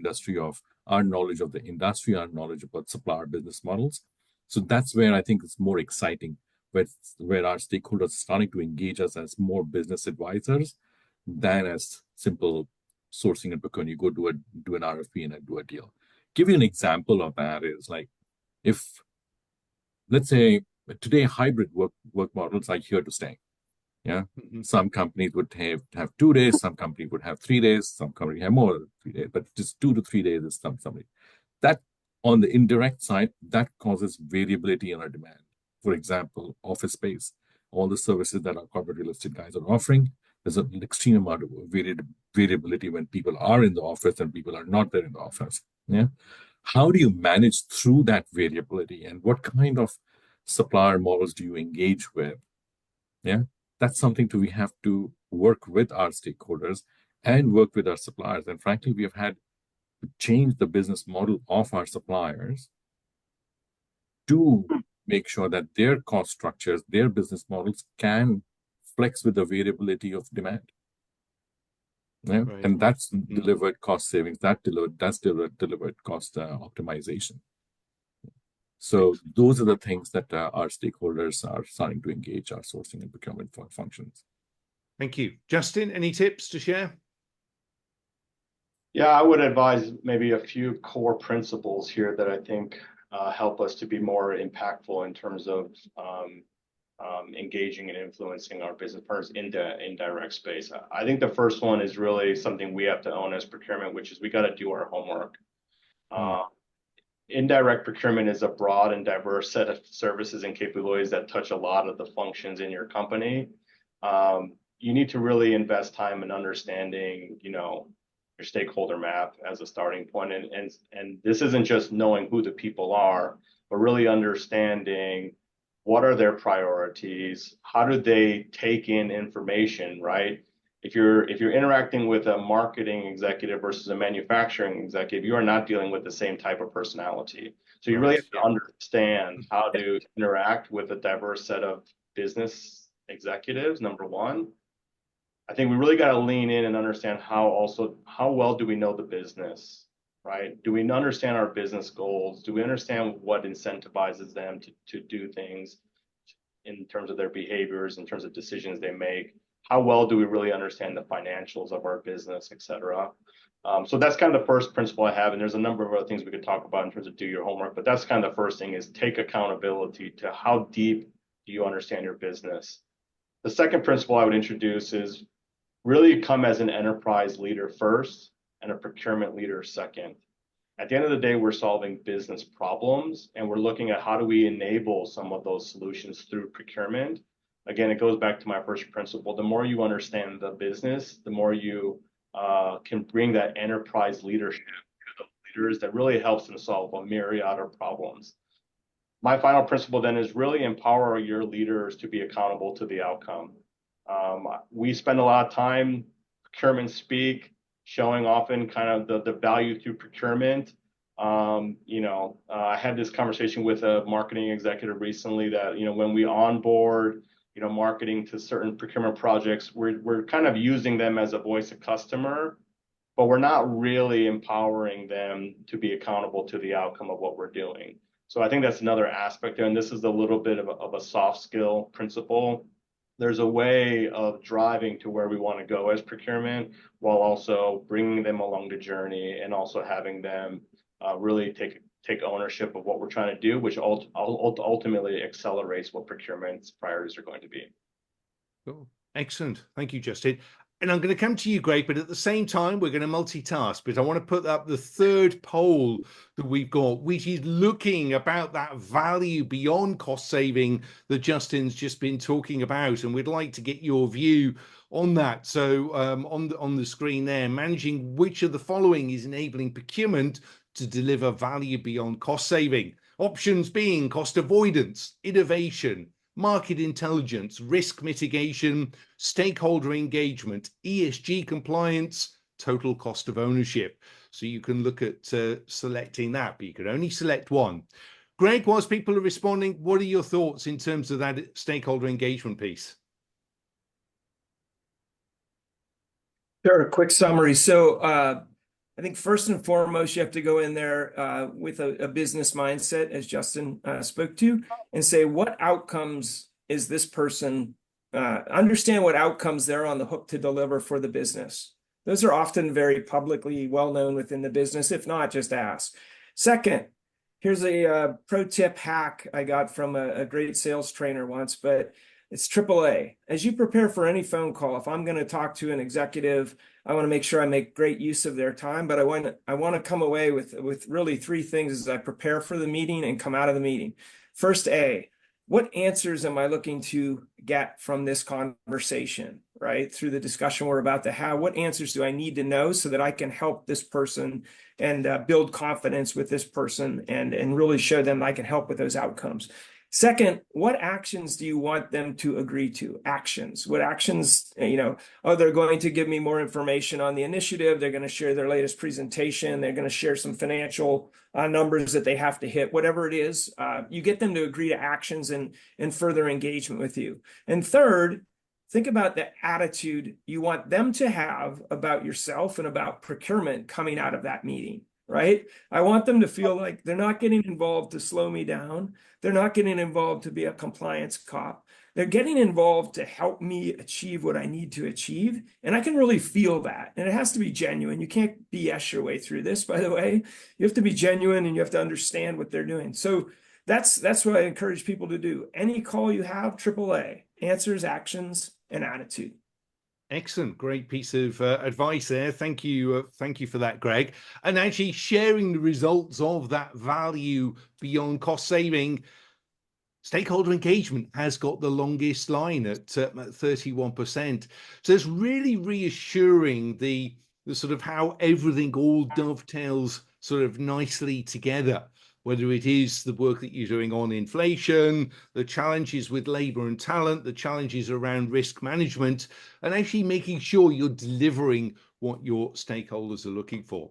C: knowledge of the industry, our knowledge about supplier business models. So that's where I think it's more exciting, where our stakeholders are starting to engage us as more business advisors than as simple sourcing and procurement. You go do an RFP and do a deal. Give you an example of that is like, if let's say today hybrid work models are here to stay. Yeah, some companies would have 2 days, some companies would have 3 days, some companies have more than 3 days, but just 2 to 3 days is something. That on the indirect side, that causes variability in our demand. For example, office space, all the services that our corporate real estate guys are offering, there's an extreme amount of variability when people are in the office and people are not there in the office. Yeah, how do you manage through that variability, and what kind of supplier models do you engage with? Yeah, that's something we have to work with our stakeholders and work with our suppliers. And frankly, we have had to change the business model of our suppliers to make sure that their cost structures, their business models can flex with the variability of demand. Yeah? Right. And that's delivered cost savings, that's delivered cost optimization. So those are the things that our stakeholders are starting to engage our sourcing and procurement functions.
A: Thank you. Justin, any tips to share?
B: Yeah, I would advise maybe a few core principles here that I think help us to be more impactful in terms of engaging and influencing our business partners in the indirect space. I think the first one is really something we have to own as procurement, which is we got to do our homework. Indirect procurement is a broad and diverse set of services and capabilities that touch a lot of the functions in your company. You need to really invest time in understanding, your stakeholder map as a starting point. And this isn't just knowing who the people are, but really understanding what are their priorities, how do they take in information, right? If you're interacting with a marketing executive versus a manufacturing executive, you are not dealing with the same type of personality. So you really have to understand how to interact with a diverse set of business executives, number one. I think we really got to lean in and understand how well do we know the business, right? Do we understand our business goals? Do we understand what incentivizes them to do things in terms of their behaviors, in terms of decisions they make? How well do we really understand the financials of our business, et cetera? So that's kind of the first principle I have. And there's a number of other things we could talk about in terms of do your homework, but that's kind of the first thing, is take accountability to how deep do you understand your business. The second principle I would introduce is really come as an enterprise leader first and a procurement leader second. At the end of the day, we're solving business problems, and we're looking at how do we enable some of those solutions through procurement. Again, it goes back to my first principle. The more you understand the business, the more you can bring that enterprise leadership to the leaders that really helps them solve a myriad of problems. My final principle then is really empower your leaders to be accountable to the outcome. We spend a lot of time procurement speak, showing often kind of the value through procurement. I had this conversation with a marketing executive recently that, when we onboard, marketing to certain procurement projects, we're kind of using them as a voice of customer, but we're not really empowering them to be accountable to the outcome of what we're doing. So I think that's another aspect there. And this is a little bit of a soft skill principle. There's a way of driving to where we want to go as procurement, while also bringing them along the journey and also having them really take ownership of what we're trying to do, which ultimately accelerates what procurement's priorities are going to be.
A: Cool. Excellent. Thank you, Justin. And I'm going to come to you, Greg, but at the same time, we're going to multitask, because I want to put up the third poll that we've got, which is looking about that value beyond cost saving that Justin's just been talking about. And we'd like to get your view on that. So on the screen there, managing which of the following is enabling procurement to deliver value beyond cost saving. Options being cost avoidance, innovation, market intelligence, risk mitigation, stakeholder engagement, ESG compliance, total cost of ownership. So you can look at selecting that, but you can only select one. Greg, whilst people are responding, what are your thoughts in terms of that stakeholder engagement piece?
D: Sure, a quick summary. So I think first and foremost, you have to go in there with a business mindset, as Justin spoke to, and say, what outcomes is this person, understand what outcomes they're on the hook to deliver for the business. Those are often very publicly well-known within the business. If not, just ask. Second, here's a pro tip hack I got from a great sales trainer once, but it's AAA. As you prepare for any phone call, if I'm going to talk to an executive, I want to make sure I make great use of their time, but I want to come away with really three things as I prepare for the meeting and come out of the meeting. First, what answers am I looking to get from this conversation, right? Through the discussion we're about to have, what answers do I need to know so that I can help this person and build confidence with this person and really show them I can help with those outcomes. Second, what actions do you want them to agree to? Actions. What actions, they're going to give me more information on the initiative. They're going to share their latest presentation. They're going to share some financial numbers that they have to hit, whatever it is. You get them to agree to actions and further engagement with you. And third, think about the attitude you want them to have about yourself and about procurement coming out of that meeting. Right? I want them to feel like they're not getting involved to slow me down. They're not getting involved to be a compliance cop. They're getting involved to help me achieve what I need to achieve. And I can really feel that. And it has to be genuine. You can't BS your way through this, by the way. You have to be genuine and you have to understand what they're doing. So that's what I encourage people to do. Any call you have, AAA, answers, actions, and attitude.
A: Excellent. Great piece of advice there. Thank you for that, Greg. And actually sharing the results of that value beyond cost saving. Stakeholder engagement has got the longest line at 31%. So it's really reassuring the sort of how everything all dovetails sort of nicely together, whether it is the work that you're doing on inflation, the challenges with labor and talent, the challenges around risk management, and actually making sure you're delivering what your stakeholders are looking for.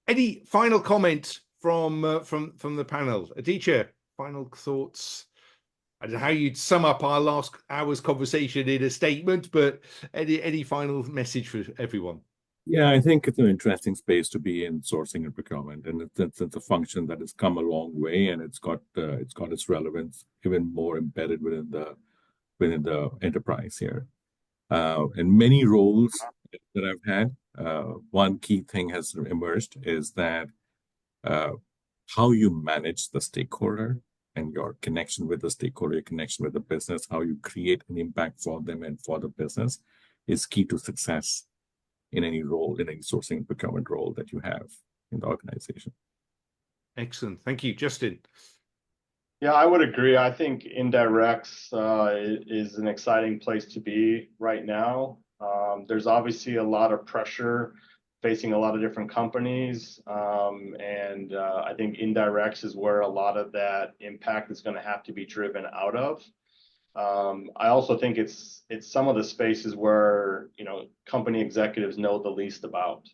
A: Any final comment from the panel? Aditya, final thoughts? I don't know how you'd sum up our last hour's conversation in a statement, but any final message for everyone?
C: Yeah, I think it's an interesting space to be in, sourcing and procurement, and it's a function that has come a long way, and it's got its relevance even more embedded within the enterprise here. In many roles that I've had, one key thing has emerged is that how you manage the stakeholder and your connection with the stakeholder, your connection with the business, how you create an impact for them and for the business is key to success in any role, in any sourcing and procurement role that you have in the organization.
A: Excellent. Thank you. Justin?
B: Yeah, I would agree. I think indirects is an exciting place to be right now. There's obviously a lot of pressure facing a lot of different companies. I think indirects is where a lot of that impact is going to have to be driven out of. I also think it's some of the spaces where, you know, company executives know the least about.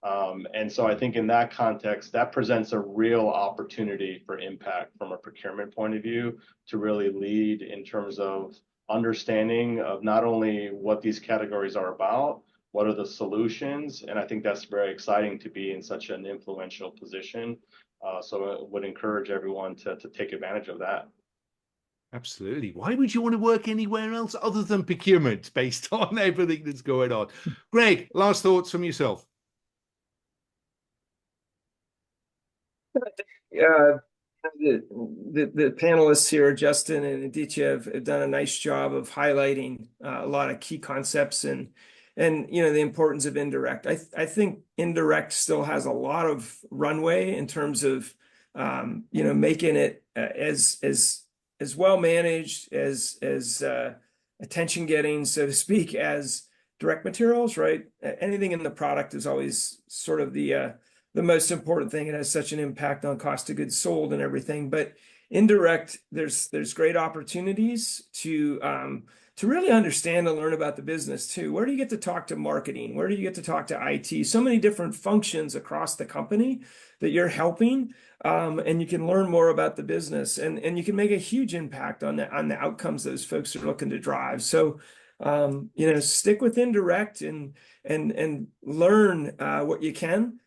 B: And so I think in that context, that presents a real opportunity for impact from a procurement point of view to really lead in terms of understanding of not only what these categories are about, what are the solutions, and I think that's very exciting to be in such an influential position. So I would encourage everyone to take advantage of that.
A: Absolutely. Why would you want to work anywhere else other than procurement based on everything that's going on? Greg, last thoughts from yourself.
D: The panelists here, Justin and Aditya, have done a nice job of highlighting a lot of key concepts and you know, the importance of indirect. I think indirect still has a lot of runway in terms of you know, making it as well managed, as attention getting, so to speak, as direct materials, right? Anything in the product is always sort of the most important thing. It has such an impact on cost of goods sold and everything. But indirect, there's great opportunities to really understand and learn about the business too. Where do you get to talk to marketing? Where do you get to talk to IT? So many different functions across the company that you're helping, and you can learn more about the business, and you can make a huge impact on the outcomes those folks are looking to drive. So you know, stick with indirect and learn what you can,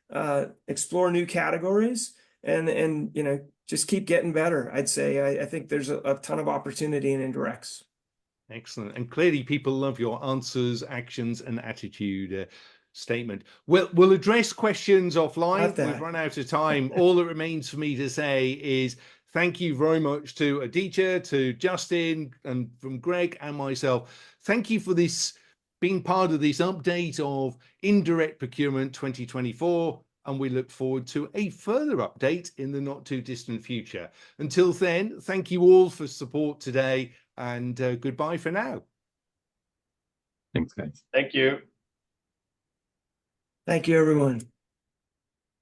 D: explore new categories, and you know, just keep getting better. I'd say I think there's a ton of opportunity in indirects.
A: Excellent. And clearly people love your answers, actions, and attitude statement. We'll address questions offline. We've run out of time. All that remains for me to say is thank you very much to Aditya, to Justin, and from Greg and myself. Thank you for this, being part of this update of Indirect Procurement 2024. And we look forward to a further update in the not too distant future. Until then, thank you all for support today, and goodbye for now.
C: Thanks, guys.
B: Thank you.
D: Thank you, everyone.